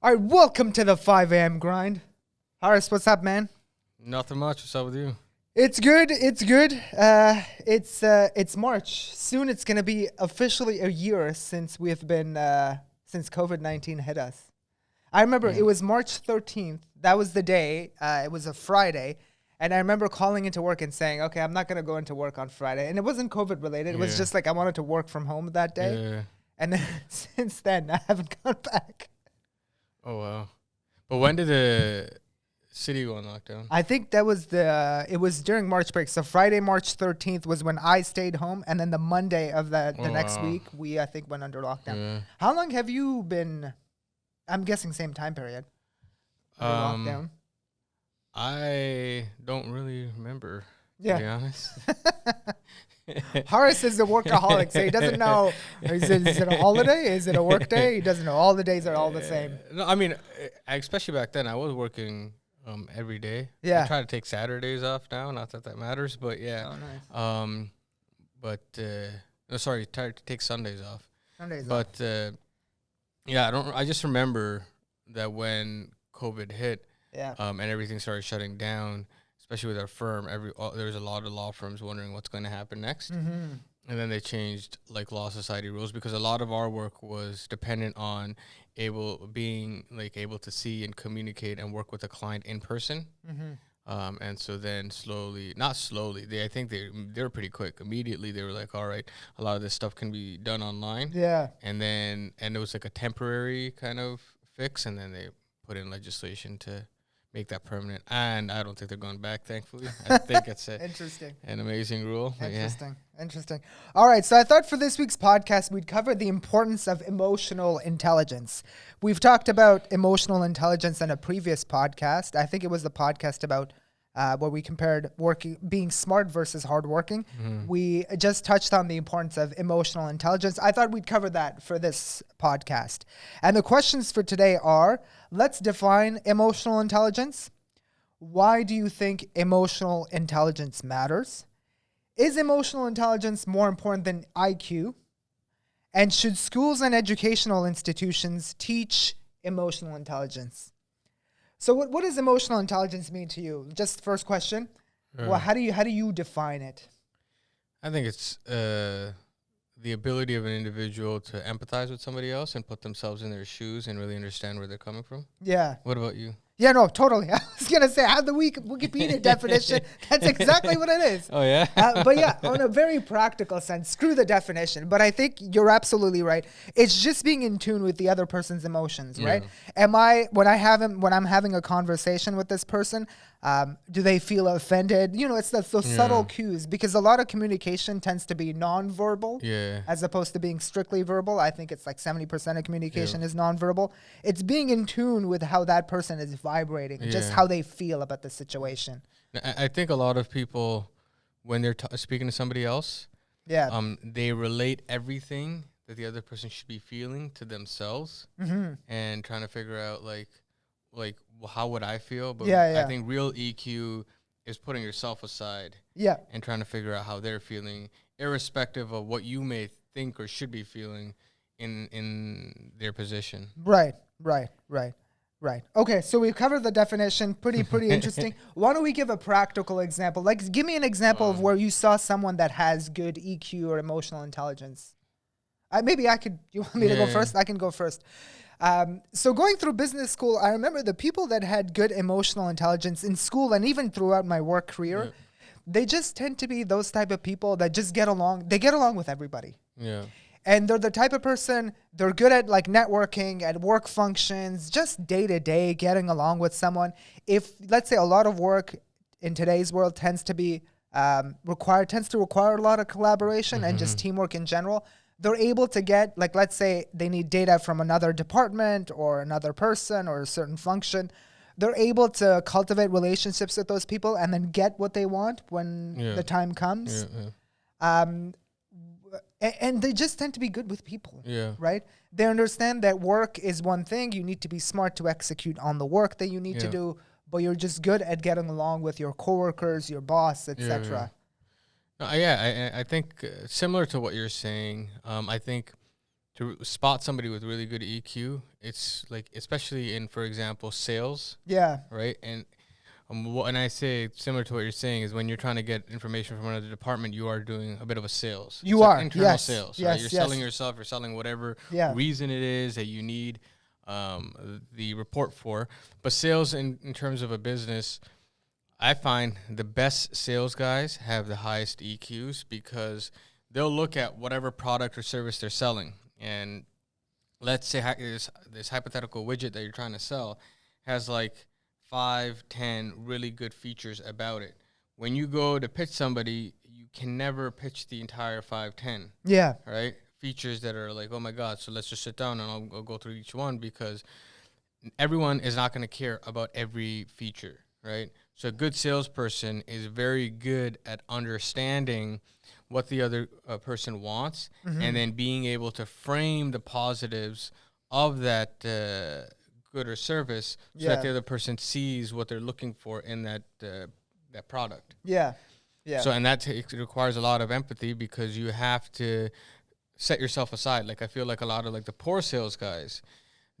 All right, welcome to the 5 a.m. grind. Horace, what's up, man? Nothing much. What's up with you? It's good. It's good. It's March. Soon it's gonna be officially a year since we've been since COVID-19 hit us. I remember it was March 13th. That was the day. It was a Friday, and I remember calling into work and saying, "Okay, I'm not gonna go into work on Friday." And it wasn't COVID related. It was just like I wanted to work from home that day. Yeah. And then since then, I haven't gone back. Oh wow. But when did the city go on lockdown? I think that was it was during March break. So Friday, March 13th was when I stayed home. And then the Monday of the next week, we, I think, went under lockdown. Yeah. How long have you been, I'm guessing same time period, under lockdown? I don't really remember, to be honest. Horace is a workaholic, so he doesn't know, is it a holiday? Is it a work day? He doesn't know. All the days are all the same. No, I mean, especially back then, I was working every day. Yeah. I try to take Saturdays off now. Not that that matters, but yeah. Oh, nice. Try to take Sundays off. Sundays But yeah, I just remember that when COVID hit, and everything started shutting down, especially with our firm, there was a lot of law firms wondering what's going to happen next. Mm-hmm. And then they changed like law society rules because a lot of our work was dependent on able to see and communicate and work with a client in person. Mm-hmm. And so then not slowly, I think they were pretty quick. Immediately they were like, all right, a lot of this stuff can be done online. Yeah. And it was like a temporary kind of fix, and then they put in legislation to make that permanent, and I don't think they're going back, thankfully. I think it's Interesting. An amazing rule. Interesting. All right, so I thought for this week's podcast, we'd cover the importance of emotional intelligence. We've talked about emotional intelligence in a previous podcast. I think it was the podcast about where we compared being smart versus hardworking. Mm-hmm. We just touched on the importance of emotional intelligence. I thought we'd cover that for this podcast. And the questions for today are, let's define emotional intelligence. Why do you think emotional intelligence matters? Is emotional intelligence more important than IQ? And should schools and educational institutions teach emotional intelligence? So what does emotional intelligence mean to you? Just first question. Well, how do you define it? I think it's the ability of an individual to empathize with somebody else and put themselves in their shoes and really understand where they're coming from. Yeah. What about you? Yeah, no, totally. I was going to say, I have the Wikipedia definition. That's exactly what it is. Oh, yeah? But yeah, on a very practical sense, screw the definition. But I think you're absolutely right. It's just being in tune with the other person's emotions, right? When I'm having a conversation with this person, do they feel offended? You know, it's those subtle cues, because a lot of communication tends to be nonverbal as opposed to being strictly verbal. I think it's like 70% of communication is nonverbal. It's being in tune with how that person is vibrating, just how they feel about the situation. I think a lot of people, when they're speaking to somebody else, they relate everything that the other person should be feeling to themselves, and trying to figure out like how would I feel? But I think real EQ is putting yourself aside, and trying to figure out how they're feeling, irrespective of what you may think or should be feeling in their position. Right. Okay, so we've covered the definition. Pretty interesting. Why don't we give a practical example? Like, give me an example of where you saw someone that has good EQ or emotional intelligence. Maybe I could. You want me to go first? I can go first. So going through business school, I remember the people that had good emotional intelligence in school and even throughout my work career, they just tend to be those type of people that just get along. They get along with everybody. Yeah. And they're the type of person, they're good at like networking, at work functions, just day to day, getting along with someone. If, let's say, a lot of work in today's world tends to require a lot of collaboration and just teamwork in general, they're able to get, like, let's say they need data from another department or another person or a certain function. They're able to cultivate relationships with those people and then get what they want when the time comes. And they just tend to be good with people, right? They understand that work is one thing. You need to be smart to execute on the work that you need to do, but you're just good at getting along with your coworkers, your boss, etc. I think similar to what you're saying, I think to spot somebody with really good EQ, it's like, especially in, for example, sales. Yeah. Right. And when I say similar to what you're saying is when you're trying to get information from another department, you are doing a bit of a sales. You are internal sales. Yes. Right? You're selling yourself. You're selling whatever reason it is that you need the report for. But sales in terms of a business, I find the best sales guys have the highest EQs because they'll look at whatever product or service they're selling. And let's say this hypothetical widget that you're trying to sell has like 5-10 really good features about it. When you go to pitch somebody, you can never pitch the entire 5-10. Yeah. Right? Features that are like, oh my God, so let's just sit down and I'll go through each one, because everyone is not going to care about every feature, right? So a good salesperson is very good at understanding what the other person wants, and then being able to frame the positives of that good or service so that the other person sees what they're looking for in that that product. Yeah. So, and that requires a lot of empathy, because you have to set yourself aside. Like, I feel like a lot of like the poor sales guys,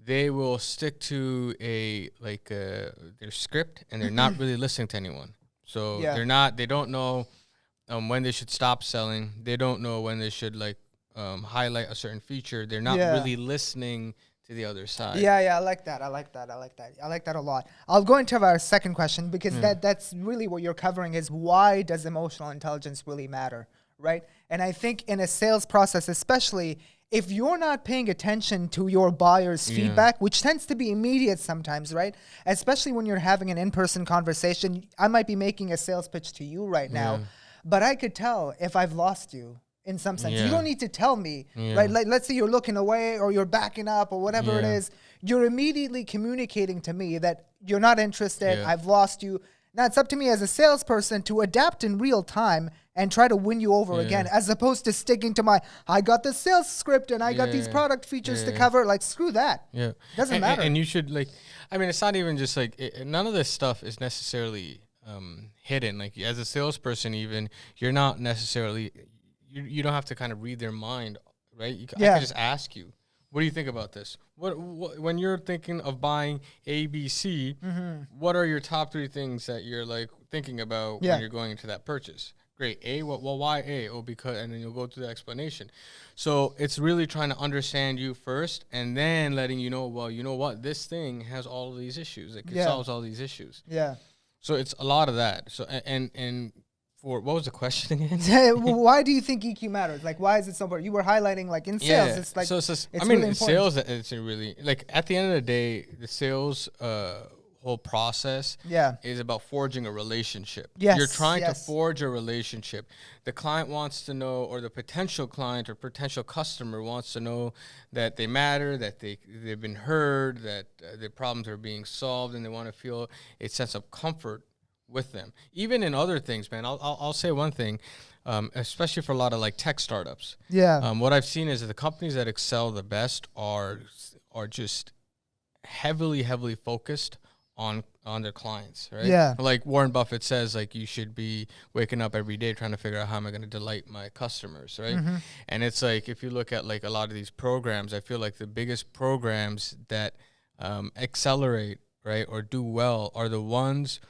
they will stick to their script, and they're not really listening to anyone. So they don't know when they should stop selling. They don't know when they should highlight a certain feature. They're not really listening to the other side. Yeah, I like that. I like that a lot. I'll go into our second question, because that's really what you're covering is, why does emotional intelligence really matter, right? And I think in a sales process, especially, if you're not paying attention to your buyer's feedback, which tends to be immediate sometimes, right? Especially when you're having an in-person conversation. I might be making a sales pitch to you right now, but I could tell if I've lost you in some sense. You don't need to tell me, right? Like, let's say you're looking away or you're backing up or whatever it is. You're immediately communicating to me that you're not interested, I've lost you. Now, it's up to me as a salesperson to adapt in real time and try to win you over again, as opposed to sticking to I got the sales script and I got these product features to cover. Like, screw that. Yeah. Doesn't matter. And you should, it's not even just none of this stuff is necessarily hidden. Like, as a salesperson, even, you're not necessarily, you don't have to kind of read their mind, right? I can just ask you, what do you think about this? What when you're thinking of buying ABC, what are your top 3 things that you're thinking about when you're going into that purchase? Great. A, well, why A? Oh, because, and then you'll go through the explanation. So it's really trying to understand you first, and then letting you know, well, you know what, this thing has all of these issues. It solves all these issues. Yeah. So it's a lot of that. So and for, what was the question again? Why do you think EQ matters? Like, why is it so important? You were highlighting in sales. It's like, so it's really important. Sales, it's really, at the end of the day, the sales whole process is about forging a relationship. Yes, you're trying to forge a relationship. The client wants to know, or the potential client or potential customer wants to know that they matter, that they've been heard, that their problems are being solved, and they want to feel a sense of comfort with them. Even in other things, man, I'll say one thing, especially for a lot of tech startups. Yeah. What I've seen is that the companies that excel the best are just heavily focused on their clients, right? Yeah. Like Warren Buffett says, you should be waking up every day trying to figure out how am I going to delight my customers, right? And it's if you look at a lot of these programs, I feel like the biggest programs that accelerate, right, or do well are the ones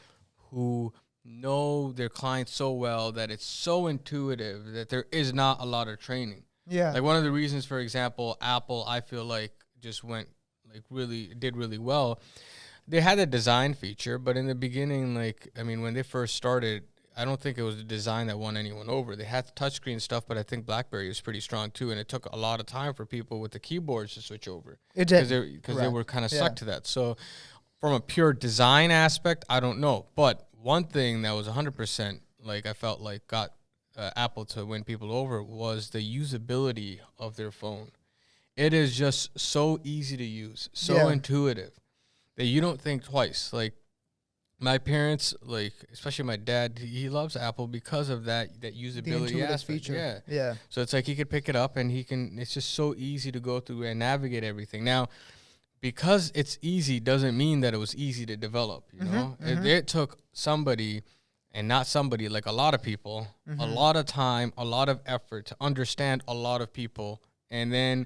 who know their clients so well that it's so intuitive that there is not a lot of training. Yeah. One of the reasons, for example, Apple, I feel just went did really well. They had a design feature, but in the beginning, when they first started, I don't think it was the design that won anyone over. They had the touchscreen stuff, but I think BlackBerry was pretty strong too, and it took a lot of time for people with the keyboards to switch over. It did. Because they were kind of stuck to that. So from a pure design aspect, I don't know. But one thing that was 100%, I felt got Apple to win people over was the usability of their phone. It is just so easy to use, so intuitive, that you don't think twice. My parents, especially my dad, he loves Apple because of that usability aspect. Feature. Yeah. So it's he could pick it up and it's just so easy to go through and navigate everything. Now, because it's easy doesn't mean that it was easy to develop, you know? It took somebody, and not somebody, a lot of people, a lot of time, a lot of effort to understand a lot of people, and then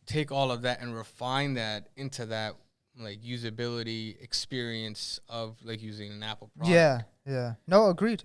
take all of that and refine that into that like usability experience of like using an Apple product. Yeah. No, agreed.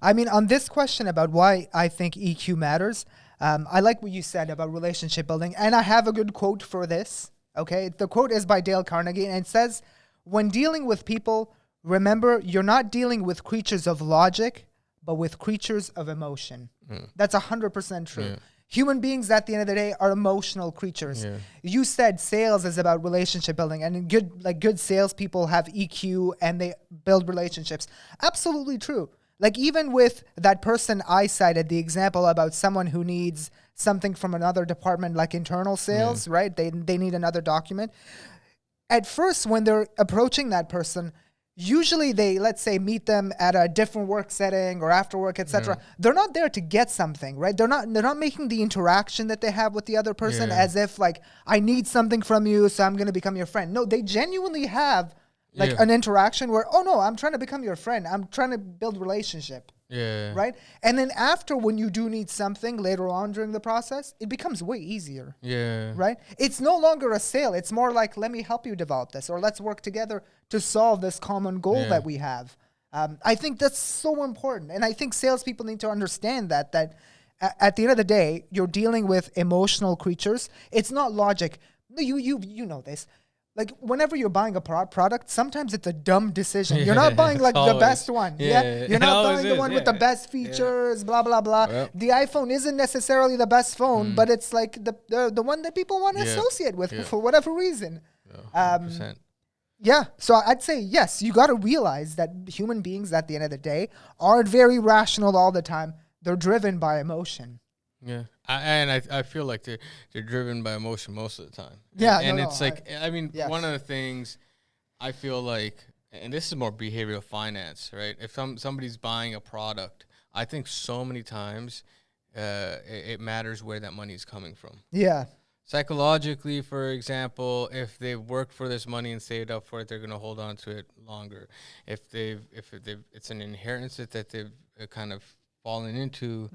I mean, on this question about why I think EQ matters, I like what you said about relationship building, and I have a good quote for this. Okay, the quote is by Dale Carnegie, and it says, "When dealing with people, remember you're not dealing with creatures of logic, but with creatures of emotion." That's 100% true. Yeah. Human beings, at the end of the day, are emotional creatures. Yeah. You said sales is about relationship building, and good salespeople have EQ and they build relationships. Absolutely true. Like even with that person I cited, the example about someone who needs something from another department, like internal sales, right? They need another document. At first, when they're approaching that person, usually they, let's say, meet them at a different work setting or after work, etc. They're not there to get something, right? They're not making the interaction that they have with the other person as if like, I need something from you, so I'm going to become your friend. No, they genuinely have like an interaction where, oh no, I'm trying to become your friend. I'm trying to build relationship. Yeah. Right? And then after, when you do need something later on during the process, it becomes way easier. Yeah. Right? It's no longer a sale. It's more like, let me help you develop this, or let's work together to solve this common goal that we have. I think that's so important. And I think salespeople need to understand that at the end of the day, you're dealing with emotional creatures. It's not logic. You know this. Like, whenever you're buying a product, sometimes it's a dumb decision. You're not buying, like, the best one. Yeah. You're not buying the one with the best features, blah, blah, blah. Yep. The iPhone isn't necessarily the best phone, but it's, like, the one that people want to associate with for whatever reason. Yeah. So I'd say, yes, you got to realize that human beings, at the end of the day, aren't very rational all the time. They're driven by emotion. Yeah, I feel like they're driven by emotion most of the time. Yeah, and it's like, one of the things I feel like, and this is more behavioral finance, right? If somebody's buying a product, I think so many times it matters where that money is coming from. Yeah. Psychologically, for example, if they've worked for this money and saved up for it, they're going to hold on to it longer. If it's an inheritance that they've kind of fallen into,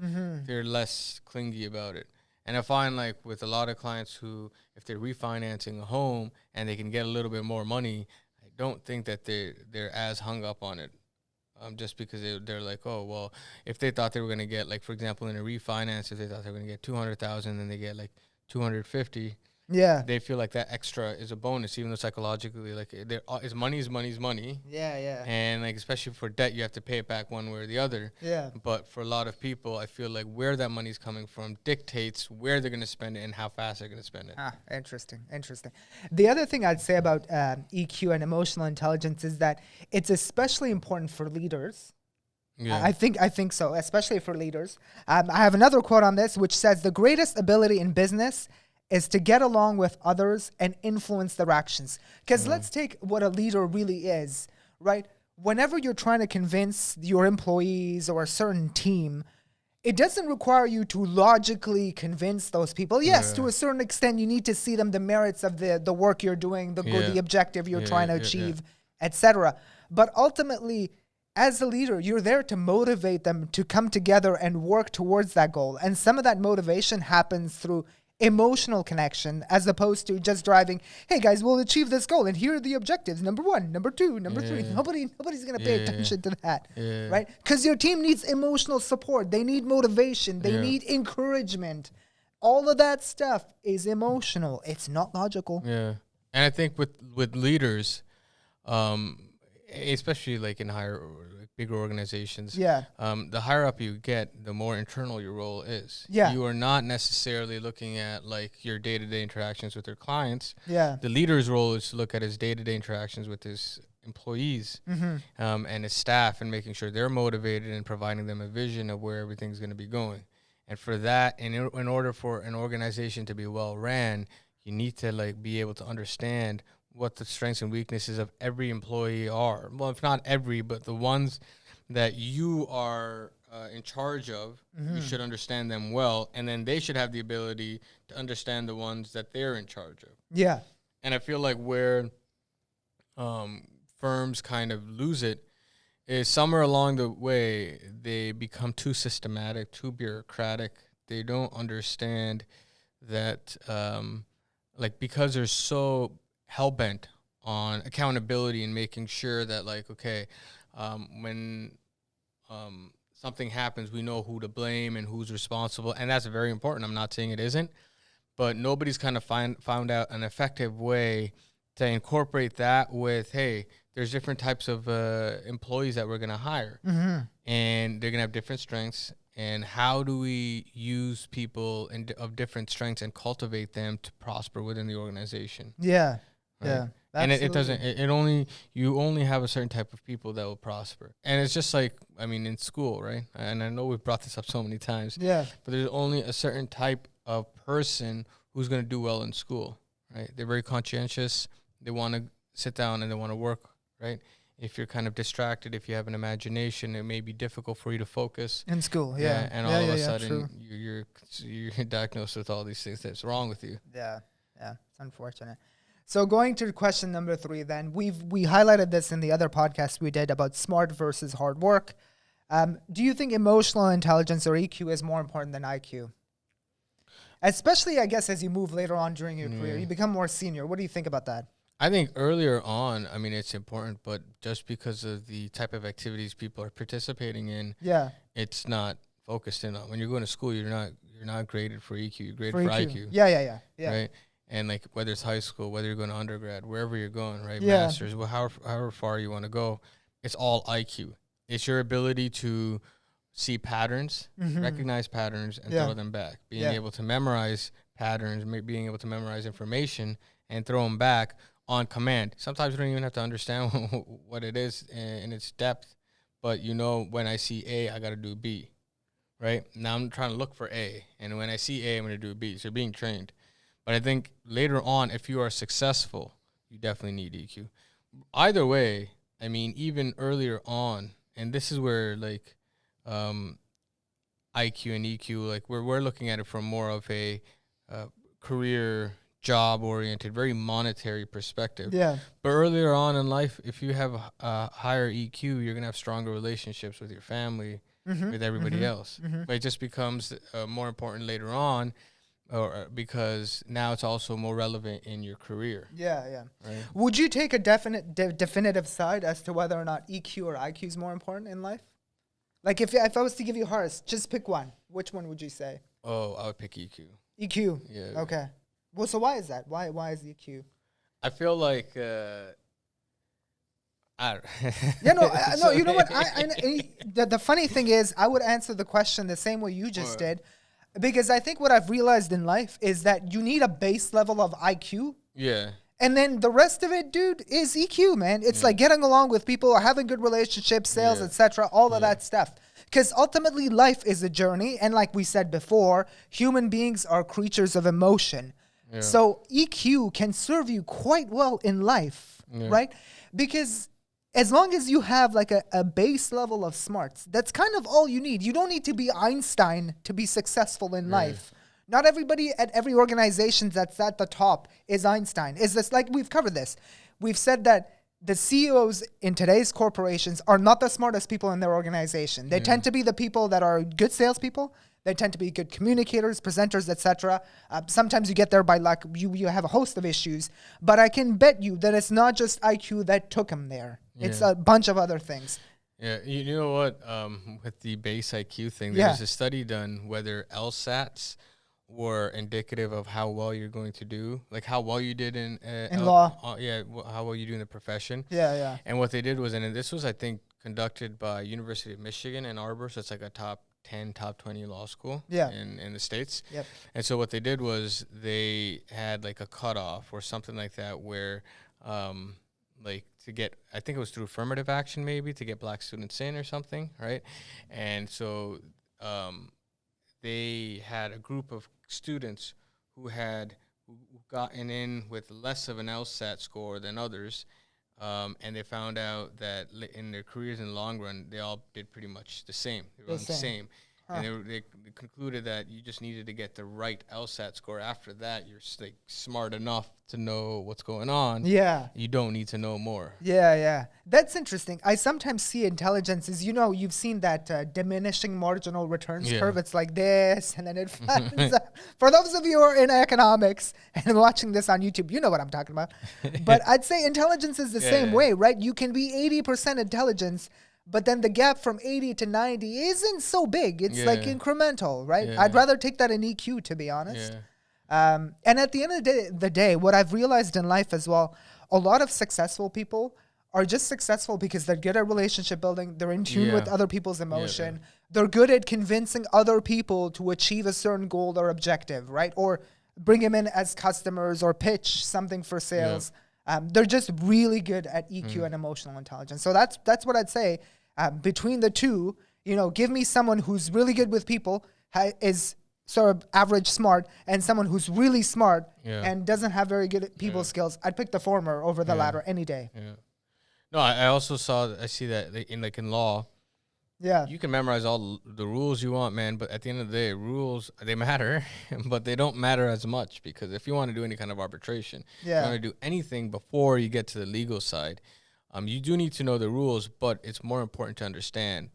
they're less clingy about it. And I find, like, with a lot of clients who, if they're refinancing a home and they can get a little bit more money, I don't think that they're as hung up on it, just because they're like, oh, well, if they thought they were going to get, like, for example, in a refinance, if they thought they were going to get 200,000 and they get like 250, they feel like that extra is a bonus, even though psychologically, like, is money. Yeah. And, like, especially for debt, you have to pay it back one way or the other. Yeah. But for a lot of people, I feel like where that money's coming from dictates where they're going to spend it and how fast they're going to spend it. Interesting. The other thing I'd say about EQ and emotional intelligence is that it's especially important for leaders. Yeah. I think so, especially for leaders. I have another quote on this, which says, "The greatest ability in business is to get along with others and influence their actions." Because let's take what a leader really is, right? Whenever you're trying to convince your employees or a certain team, it doesn't require you to logically convince those people. Yes, to a certain extent, you need to see them the merits of the work you're doing, the objective you're trying to achieve, etc. But ultimately, as a leader, you're there to motivate them to come together and work towards that goal. And some of that motivation happens through emotional connection, as opposed to just driving, hey guys, we'll achieve this goal and here are the objectives, number 1, number 2, number 3. Nobody's gonna pay attention to that, right? Because your team needs emotional support, they need motivation, they need encouragement. All of that stuff is emotional. It's not logical. And I think with leaders, especially like in bigger organizations, the higher up you get, the more internal your role is. You are not necessarily looking at like your day-to-day interactions with your clients. The leader's role is to look at his day-to-day interactions with his employees and his staff, and making sure they're motivated and providing them a vision of where everything's going to be going. And for that, in order for an organization to be well ran, you need to like be able to understand what the strengths and weaknesses of every employee are. Well, if not every, but the ones that you are in charge of, you should understand them well, and then they should have the ability to understand the ones that they're in charge of. Yeah. And I feel like where firms kind of lose it is somewhere along the way they become too systematic, too bureaucratic. They don't understand that like, because they're so hell-bent on accountability and making sure that, like, okay, when something happens, we know who to blame and who's responsible, and that's very important. I'm not saying it isn't, but nobody's kind of found out an effective way to incorporate that with, hey, there's different types of employees that we're going to hire, and they're going to have different strengths. And how do we use people of different strengths and cultivate them to prosper within the organization? Yeah, right? yeah. And it doesn't. You only have a certain type of people that will prosper. And it's just like, I mean, in school, right? And I know we've brought this up so many times. Yeah. But there's only a certain type of person who's going to do well in school, right? They're very conscientious. They want to sit down and they want to work, right? If you're kind of distracted, if you have an imagination, it may be difficult for you to focus in school. Yeah, and all of a sudden you're diagnosed with all these things that's wrong with you. Yeah, it's unfortunate. So going to question number 3, then we highlighted this in the other podcast we did about smart versus hard work. Do you think emotional intelligence or EQ is more important than IQ? Especially, I guess, as you move later on during your career, you become more senior. What do you think about that? I think earlier on, I mean, it's important, but just because of the type of activities people are participating in, it's not focused in on. When you're going to school, you're not graded for EQ, you're graded for IQ. Yeah. Right? And like, whether it's high school, whether you're going to undergrad, wherever you're going, right? Masters, however far you want to go, it's all IQ. It's your ability to see patterns, recognize patterns, and throw them back. Being able to memorize patterns, being able to memorize information and throw them back on command. Sometimes you don't even have to understand what it is in its depth, but when I see A, I got to do B, right? Now I'm trying to look for A, and when I see A, I'm going to do B. So you're being trained. But I think later on, if you are successful, you definitely need EQ. Either way, I mean, even earlier on, and this is where, like, IQ and EQ, like, we're looking at it from more of a career, job-oriented, very monetary perspective. Yeah. But earlier on in life, if you have a higher EQ, you're going to have stronger relationships with your family, with everybody else. But it just becomes more important later on, or because now it's also more relevant in your career. Yeah. Right? Would you take a definitive side as to whether or not EQ or IQ is more important in life? Like, if I was to give you Horace, just pick one. Which one would you say? Oh, I would pick EQ. EQ? Yeah. Okay. Well, so why is that? Why is EQ? I feel like I don't no, you know what? The funny thing is, I would answer the question the same way you just did, because I think what I've realized in life is that you need a base level of IQ. Yeah. And then the rest of it, dude, is EQ, man. It's like getting along with people, having good relationships, sales, etc., all of that stuff. Because ultimately, life is a journey. And like we said before, human beings are creatures of emotion. Yeah. So EQ can serve you quite well in life, right? Because as long as you have like a base level of smarts, that's kind of all you need. You don't need to be Einstein to be successful in life. Not everybody at every organization that's at the top is Einstein. Is this, like, we've covered this. We've said that the CEOs in today's corporations are not the smartest people in their organization. They tend to be the people that are good salespeople. They tend to be good communicators, presenters, etc. Sometimes you get there by luck. You have a host of issues. But I can bet you that it's not just IQ that took them there. It's a bunch of other things. Yeah, you know what? With the base IQ thing, there was a study done whether LSATs were indicative of how well you're going to do, like how well you did in law. How well you do in the profession. Yeah. And what they did was, and this was, I think, conducted by University of Michigan Ann Arbor, so it's like a top 10, top 20 law school in the States. Yep. And so what they did was they had like a cutoff or something like that where, like, to get, I think it was through affirmative action maybe, to get black students in or something, right? And so they had a group of students who had gotten in with less of an LSAT score than others, and they found out that in their careers in the long run, they all did pretty much the same. They were on the same. And they concluded that you just needed to get the right LSAT score. After that, you're like smart enough to know what's going on. Yeah. You don't need to know more. Yeah. That's interesting. I sometimes see intelligence as, you've seen that diminishing marginal returns curve. It's like this, and then it flattens out. For those of you who are in economics and watching this on YouTube, you know what I'm talking about. But I'd say intelligence is the same way, right? You can be 80% intelligence, but then the gap from 80 to 90 isn't so big. It's like incremental, right? I'd rather take that in EQ, to be honest. And at the end of the day, what I've realized in life as well, a lot of successful people are just successful because they're good at relationship building. They're in tune with other people's emotion. They're good at convincing other people to achieve a certain goal or objective, right? Or bring them in as customers or pitch something for sales. They're just really good at EQ and emotional intelligence. So that's what I'd say. Between the two, give me someone who's really good with people, is sort of average smart, and someone who's really smart and doesn't have very good people skills. I'd pick the former over the latter any day. No, I see that in law. You can memorize all the rules you want, man, but at the end of the day, rules, they matter, but they don't matter as much, because if you want to do any kind of arbitration, you want to do anything before you get to the legal side, you do need to know the rules, but it's more important to understand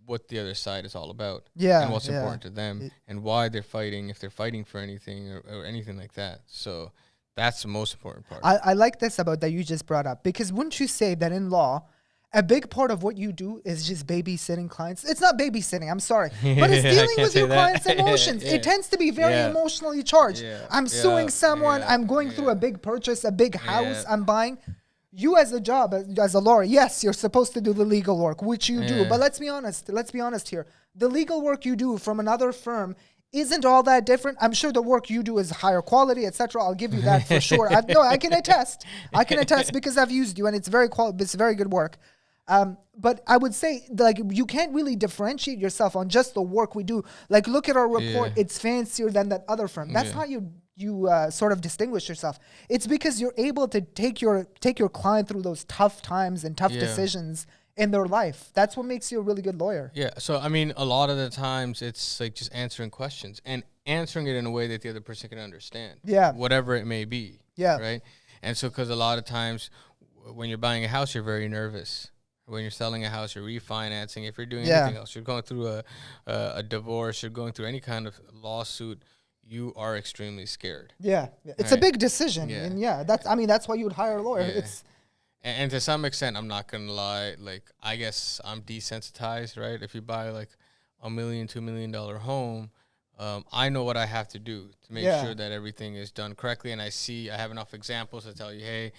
what the other side is all about and what's important to them and why they're fighting, if they're fighting for anything or anything like that. So that's the most important part. I like this about that you just brought up, because wouldn't you say that in law, a big part of what you do is just babysitting clients? It's not babysitting, I'm sorry, but it's dealing with your clients' emotions. It tends to be very emotionally charged. I'm suing someone, I'm going through a big purchase, a big house I'm buying. You as a job, as a lawyer, yes, you're supposed to do the legal work, which you do. But let's be honest here. The legal work you do from another firm isn't all that different. I'm sure the work you do is higher quality, etc. I'll give you that for sure. I can attest. Because I've used you, and it's very good work. But I would say, like, you can't really differentiate yourself on just the work we do. Like, look at our report; it's fancier than that other firm. That's how you sort of distinguish yourself. It's because you're able to take your client through those tough times and tough decisions in their life. That's what makes you a really good lawyer. Yeah. So I mean, a lot of the times it's like just answering questions and answering it in a way that the other person can understand. Yeah. Whatever it may be. Yeah. Right. And so, because a lot of times when you're buying a house, you're very nervous. When you're selling a house, you're refinancing. If you're doing anything else, you're going through a divorce, you're going through any kind of lawsuit, you are extremely scared. Yeah. It's a big decision. And that's why you would hire a lawyer. And to some extent, I'm not going to lie, like, I guess I'm desensitized, right? If you buy like $1 million, $2 million home, I know what I have to do to make sure that everything is done correctly. And I have enough examples to tell you, hey,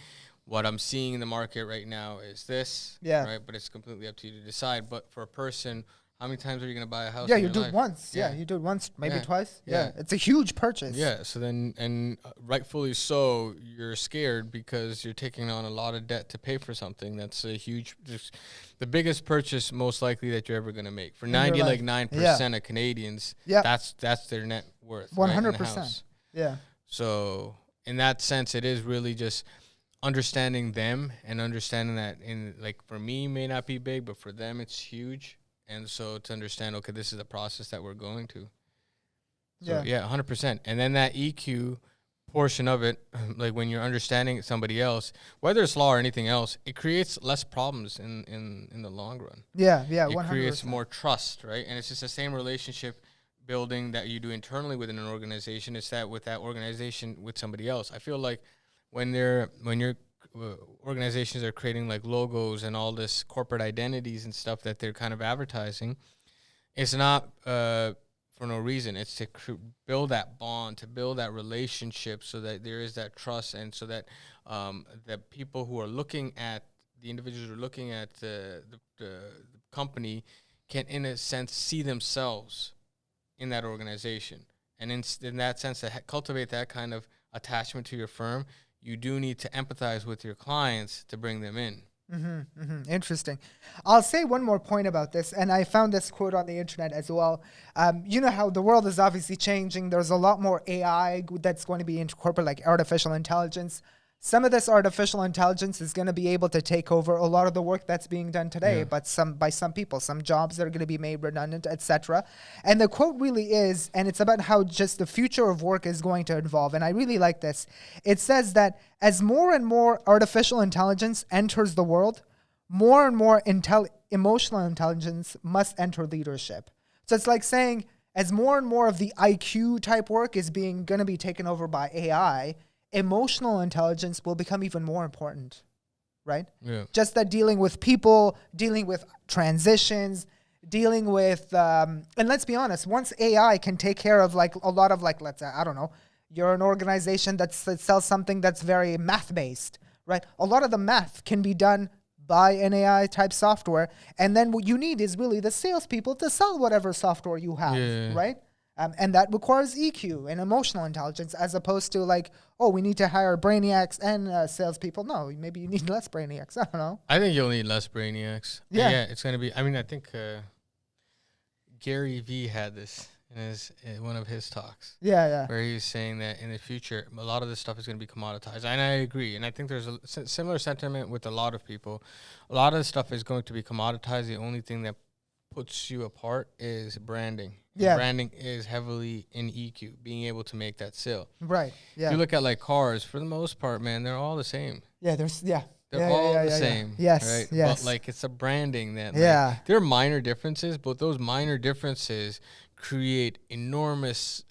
what I'm seeing in the market right now is this, right? But it's completely up to you to decide. But for a person, how many times are you going to buy a house? You do it once. You do it once, maybe twice. It's a huge purchase. So then, and rightfully so, you're scared because you're taking on a lot of debt to pay for something that's the biggest purchase most likely that you're ever going to make. For 99% of Canadians, that's their net worth. 100%. Right, so in that sense, it is really just understanding them and understanding that, for me, may not be big, but for them, it's huge. And so to understand, okay, this is the process that we're going to. So, 100%. And then that EQ portion of it, like when you're understanding somebody else, whether it's law or anything else, it creates less problems in the long run. It 100%. creates more trust, right? And it's just the same relationship building that you do internally within an organization. It's that with that organization with somebody else. I feel like when your organizations are creating like logos and all this corporate identities and stuff that they're kind of advertising, it's not for no reason. It's to build that bond, to build that relationship, so that there is that trust, and so that the people who are looking at the individuals who are looking at the company can, in a sense, see themselves in that organization. And in that sense, to cultivate that kind of attachment to your firm, you do need to empathize with your clients to bring them in. Interesting. I'll say one more point about this, and I found this quote on the internet as well. You know how the world is obviously changing. There's a lot more AI that's going to be incorporated, like artificial intelligence. some of this artificial intelligence is going to be able to take over a lot of the work that's being done today, but by some people, some jobs that are going to be made redundant, etc. And the quote really is, and it's about how just the future of work is going to evolve. And I really like this. It says that as more and more artificial intelligence enters the world, more and more emotional intelligence must enter leadership. So it's like saying, as more and more of the IQ type work is going to be taken over by AI, emotional intelligence will become even more important, right? Yeah. Just that dealing with people, dealing with transitions, dealing with, and let's be honest, once AI can take care of like a lot of like, let's say, I don't know, you're an organization that sells something that's very math-based, right? A lot of the math can be done by an AI type software, and then what you need is really the salespeople to sell whatever software you have, right? And that requires EQ and emotional intelligence, as opposed to like, oh, we need to hire brainiacs and salespeople. No, maybe you need less brainiacs. I don't know. I think you'll need less brainiacs. Yeah, it's going to be. I mean, I think Gary Vee had this in one of his talks. Where he was saying that in the future, a lot of this stuff is going to be commoditized. And I agree. And I think there's a similar sentiment with a lot of people. A lot of this stuff is going to be commoditized. The only thing that puts you apart is branding. Yeah. Branding is heavily in EQ, being able to make that sale. Right. Yeah. If you look at like cars, for the most part, man, they're all the same. Yeah. They're all the same. Yes. Right? Yes. But like it's a branding that like, there are minor differences, but those minor differences create enormous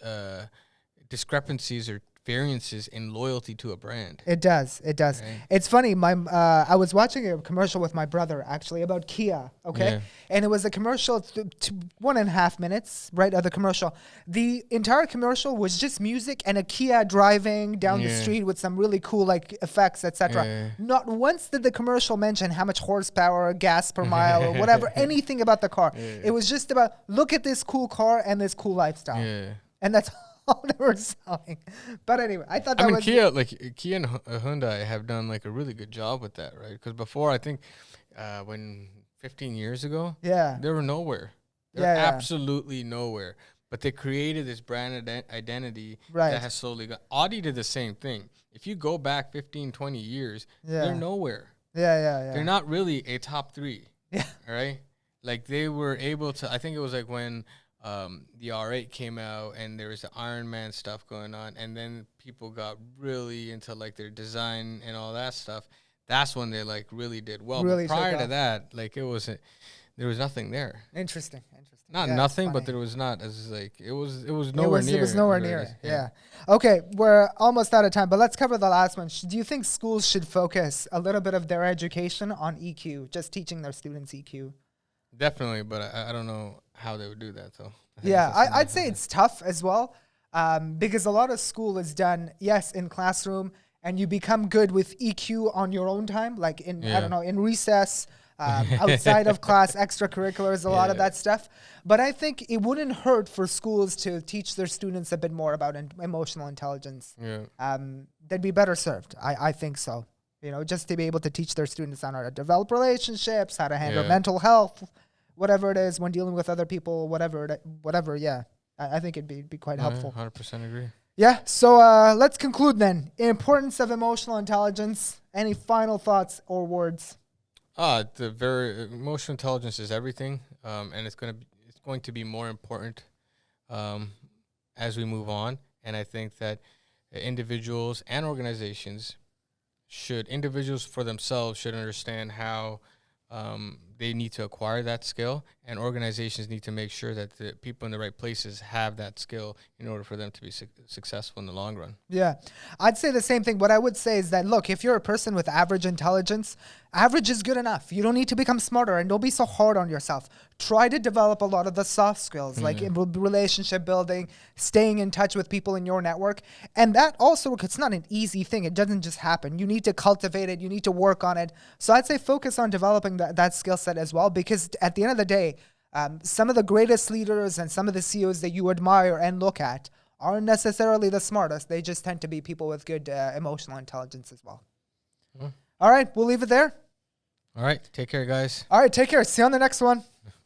discrepancies or variances in loyalty to a brand. It does. Right? It's funny. I was watching a commercial with my brother actually about Kia. Okay, and it was a commercial, 1.5 minutes, right? Of the commercial, the entire commercial was just music and a Kia driving down the street with some really cool like effects, etc. Not once did the commercial mention how much horsepower, gas per mile, or whatever, anything about the car. It was just about look at this cool car and this cool lifestyle, and that's all they were selling. But anyway, I thought that was... Kia and Hyundai have done like a really good job with that, right? Because before, I think when 15 years ago, they were nowhere. They were absolutely nowhere. But they created this brand identity that has slowly got... Audi did the same thing. If you go back 15, 20 years, they're nowhere. They're not really a top three. Right? Like they were able to... I think it was like when... the R8 came out and there was the Iron Man stuff going on, and then people got really into like their design and all that stuff. That's when they like really did well. Really, but prior to that, like there was nothing there. Interesting. Not nothing, but there was not as like it was nowhere near. It was nowhere near. Yeah. Okay, we're almost out of time, but let's cover the last one. Do you think schools should focus a little bit of their education on EQ, just teaching their students EQ? Definitely, but I don't know how they would do that, though. I'd say it's tough as well, because a lot of school is done, in classroom, and you become good with EQ on your own time, like I don't know, in recess, outside of class, extracurriculars, a lot of that stuff. But I think it wouldn't hurt for schools to teach their students a bit more about emotional intelligence. They'd be better served. I think so. You know, just to be able to teach their students on how to develop relationships, how to handle mental health, whatever it is when dealing with other people, whatever. I think it'd be quite helpful. 100% agree. Yeah. So let's conclude then. Importance of emotional intelligence. Any final thoughts or words? Emotional intelligence is everything, and it's going to be more important as we move on. And I think that individuals and organizations for themselves should understand how they need to acquire that skill, and organizations need to make sure that the people in the right places have that skill in order for them to be successful in the long run. Yeah, I'd say the same thing. What I would say is that, look, if you're a person with average intelligence, average is good enough. You don't need to become smarter, and don't be so hard on yourself. Try to develop a lot of the soft skills, like relationship building, staying in touch with people in your network. And that also, it's not an easy thing. It doesn't just happen. You need to cultivate it. You need to work on it. So I'd say focus on developing that skill set as well, because at the end of the day, some of the greatest leaders and some of the CEOs that you admire and look at aren't necessarily the smartest. They just tend to be people with good emotional intelligence as well. All right, we'll leave it there. All right, take care, guys. All right, take care. See you on the next one.